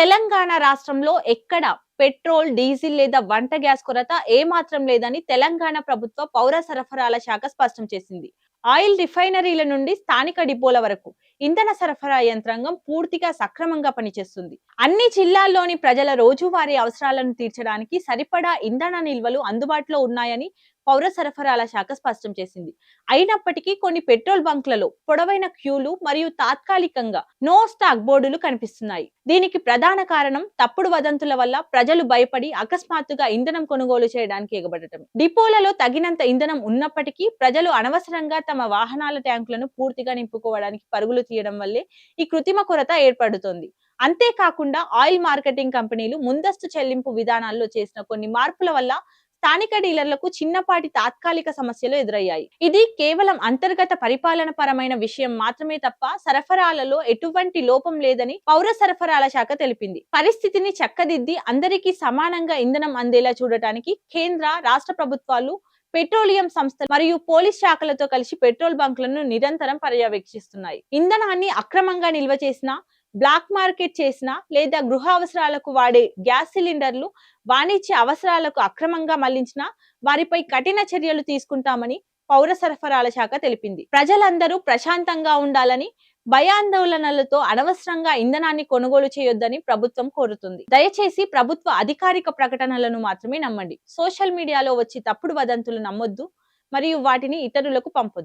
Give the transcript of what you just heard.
తెలంగాణ రాష్ట్రంలో ఎక్కడ petrol, diesel లేదా వంట గ్యాస్ కొరత ఏమాత్రం లేదని తెలంగాణ ప్రభుత్వ పౌర సరఫరాల శాఖ స్పష్టం చేసింది. ఆయిల్ రిఫైనరీల నుండి స్థానిక డిపోల వరకు ఇంధన సరఫరా యంత్రాంగం పూర్తిగా సక్రమంగా పనిచేస్తుంది. అన్ని జిల్లాల్లోని ప్రజల రోజువారీ అవసరాలను తీర్చడానికి సరిపడా ఇంధన నిల్వలు అందుబాటులో ఉన్నాయని పౌర సరఫరాల శాఖ స్పష్టం చేసింది. అయినప్పటికీ కొన్ని పెట్రోల్ బంక్లలో పొడవైన క్యూలు మరియు తాత్కాలికంగా నో స్టాక్ బోర్డులు కనిపిస్తున్నాయి. దీనికి ప్రధాన కారణం తప్పుడు వదంతుల వల్ల ప్రజలు భయపడి అకస్మాత్తుగా ఇంధనం కొనుగోలు చేయడానికి ఎగబడటం. డిపోలలో తగినంత ఇంధనం ఉన్నప్పటికీ ప్రజలు అనవసరంగా తమ వాహనాల ట్యాంకులను పూర్తిగా నింపుకోవడానికి పరుగులు తీయడం వల్లే ఈ కృత్రిమ కొరత ఏర్పడుతోంది. అంతేకాకుండా ఆయిల్ మార్కెటింగ్ కంపెనీలు ముందస్తు చెల్లింపు విధానాల్లో చేసిన కొన్ని మార్పుల వల్ల స్థానిక డీలర్లకు చిన్నపాటి తాత్కాలిక సమస్యలు ఎదురయ్యాయి. ఇది కేవలం అంతర్గత పరిపాలన పరమైన విషయం మాత్రమే తప్ప సరఫరాలలో ఎటువంటి లోపం లేదని పౌర సరఫరాల శాఖ తెలిపింది. పరిస్థితిని చక్కదిద్ది అందరికీ సమానంగా ఇంధనం అందేలా చూడటానికి కేంద్ర, రాష్ట్ర ప్రభుత్వాలు, పెట్రోలియం సంస్థలు మరియు పోలీస్ శాఖలతో కలిసి పెట్రోల్ బంకులను నిరంతరం పర్యవేక్షిస్తున్నాయి. ఇంధనాన్ని అక్రమంగా నిల్వ చేసిన, బ్లాక్ మార్కెట్ చేసిన లేదా గృహ అవసరాలకు వాడే గ్యాస్ సిలిండర్లు వాణిజ్య అవసరాలకు అక్రమంగా మళ్లించిన వారిపై కఠిన చర్యలు తీసుకుంటామని పౌర సరఫరాల శాఖ తెలిపింది. ప్రజలందరూ ప్రశాంతంగా ఉండాలని, భయాందోళనలతో అనవసరంగా ఇంధనాన్ని కొనుగోలు చేయొద్దని ప్రభుత్వం కోరుతుంది. దయచేసి ప్రభుత్వ అధికారిక ప్రకటనలను మాత్రమే నమ్మండి. సోషల్ మీడియాలో వచ్చి తప్పుడు వదంతులు నమ్మొద్దు మరియు వాటిని ఇతరులకు పంపొద్దు.